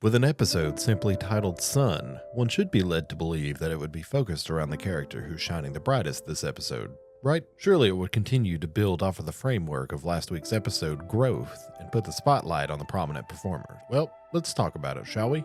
With an episode simply titled Sun, one should be led to believe that it would be focused around the character who's shining the brightest this episode, right? Surely it would continue to build off of the framework of last week's episode, Growth, and put the spotlight on the prominent performer. Well, let's talk about it, shall we?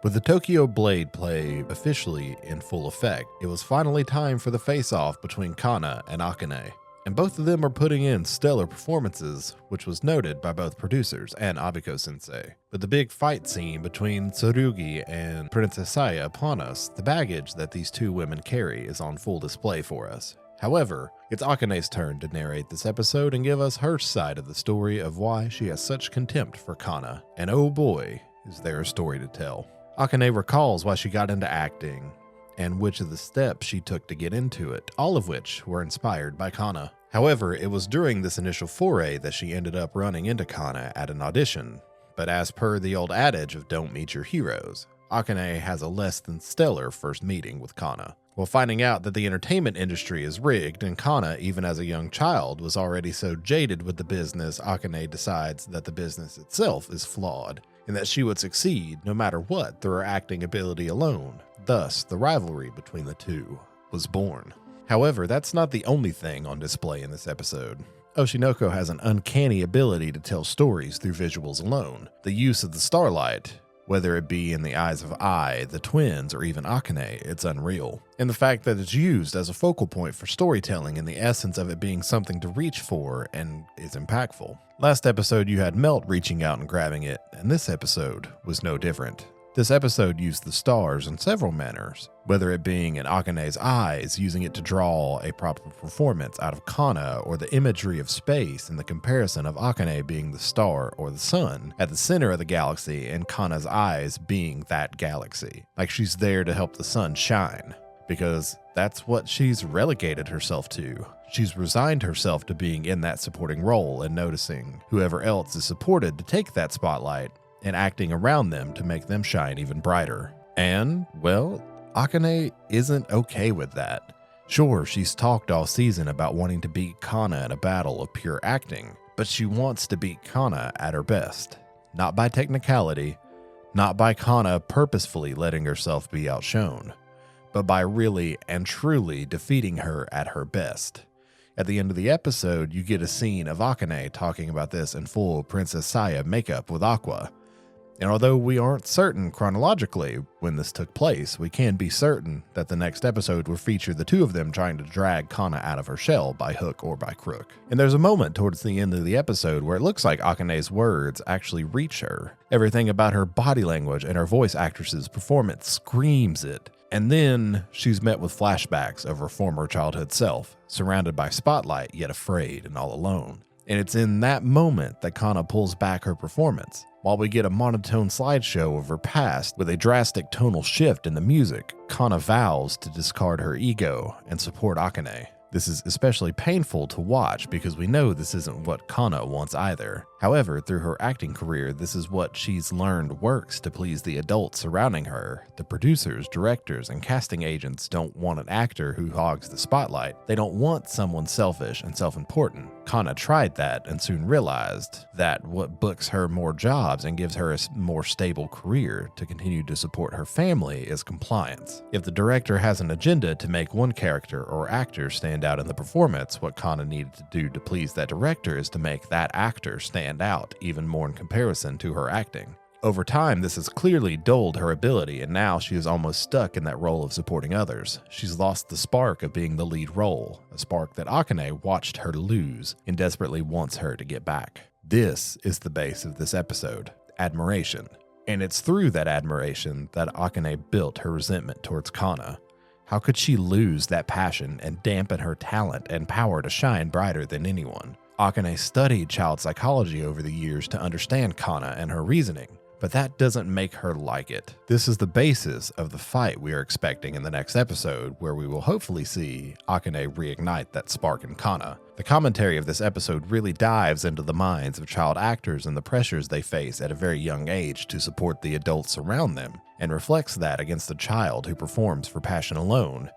With the Tokyo Blade play officially in full effect, it was finally time for the face-off between Kana and Akane. And both of them are putting in stellar performances, which was noted by both producers and Abiko-sensei. But the big fight scene between Tsurugi and Princess Saya upon us, the baggage that these two women carry is on full display for us. However, it's Akane's turn to narrate this episode and give us her side of the story of why she has such contempt for Kana. And oh boy, is there a story to tell. Akane recalls why she got into acting, and which of the steps she took to get into it, all of which were inspired by Kana. However, it was during this initial foray that she ended up running into Kana at an audition. But as per the old adage of don't meet your heroes, Akane has a less than stellar first meeting with Kana. While finding out that the entertainment industry is rigged and Kana, even as a young child, was already so jaded with the business, Akane decides that the business itself is flawed, and that she would succeed no matter what through her acting ability alone. Thus, the rivalry between the two was born. However, that's not the only thing on display in this episode. Oshinoko has an uncanny ability to tell stories through visuals alone. The use of the starlight, whether it be in the eyes of Ai, the twins, or even Akane, it's unreal. And the fact that it's used as a focal point for storytelling and the essence of it being something to reach for and is impactful. Last episode you had Melt reaching out and grabbing it, and this episode was no different. This episode used the stars in several manners, whether it being in Akane's eyes, using it to draw a proper performance out of Kana, or the imagery of space and the comparison of Akane being the star or the sun at the center of the galaxy and Kana's eyes being that galaxy. Like she's there to help the sun shine, because that's what she's relegated herself to. She's resigned herself to being in that supporting role and noticing whoever else is supported to take that spotlight and acting around them to make them shine even brighter. And, well, Akane isn't okay with that. Sure, she's talked all season about wanting to beat Kana in a battle of pure acting, but she wants to beat Kana at her best. Not by technicality, not by Kana purposefully letting herself be outshone, but by really and truly defeating her at her best. At the end of the episode, you get a scene of Akane talking about this in full Princess Saya makeup with Aqua. And although we aren't certain chronologically when this took place, we can be certain that the next episode will feature the two of them trying to drag Kana out of her shell by hook or by crook. And there's a moment towards the end of the episode where it looks like Akane's words actually reach her. Everything about her body language and her voice actress's performance screams it. And then she's met with flashbacks of her former childhood self, surrounded by spotlight yet afraid and all alone. And it's in that moment that Kana pulls back her performance. While we get a monotone slideshow of her past with a drastic tonal shift in the music, Kana vows to discard her ego and support Akane. This is especially painful to watch because we know this isn't what Kana wants either. However, through her acting career, this is what she's learned works to please the adults surrounding her. The producers, directors, and casting agents don't want an actor who hogs the spotlight. They don't want someone selfish and self-important. Kana tried that and soon realized that what books her more jobs and gives her a more stable career to continue to support her family is compliance. If the director has an agenda to make one character or actor stand out in the performance, what Kana needed to do to please that director is to make that actor stand out even more in comparison to her acting. Over time, this has clearly dulled her ability, and now she is almost stuck in that role of supporting others. She's lost the spark of being the lead role, a spark that Akane watched her lose and desperately wants her to get back. This is the base of this episode, admiration. And it's through that admiration that Akane built her resentment towards Kana. How could she lose that passion and dampen her talent and power to shine brighter than anyone? Akane studied child psychology over the years to understand Kana and her reasoning, but that doesn't make her like it. This is the basis of the fight we are expecting in the next episode, where we will hopefully see Akane reignite that spark in Kana. The commentary of this episode really dives into the minds of child actors and the pressures they face at a very young age to support the adults around them, and reflects that against the child who performs for passion alone.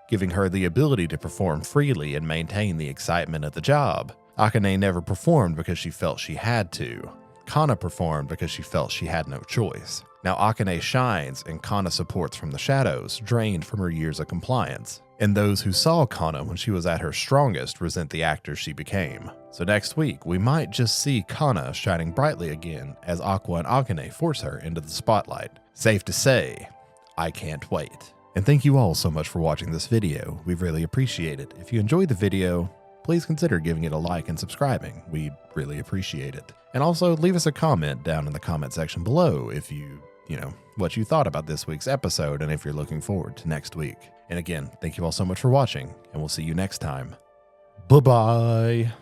giving her the ability to perform freely and maintain the excitement of the job. Akane never performed because she felt she had to. Kana performed because she felt she had no choice. Now Akane shines and Kana supports from the shadows, drained from her years of compliance. And those who saw Kana when she was at her strongest resent the actor she became. So next week, we might just see Kana shining brightly again as Aqua and Akane force her into the spotlight. Safe to say, I can't wait. And thank you all so much for watching this video. We really appreciate it. If you enjoyed the video, please consider giving it a like and subscribing. We'd really appreciate it. And also leave us a comment down in the comment section below if you know, what you thought about this week's episode and if you're looking forward to next week. And again, thank you all so much for watching, and we'll see you next time. Bye-bye.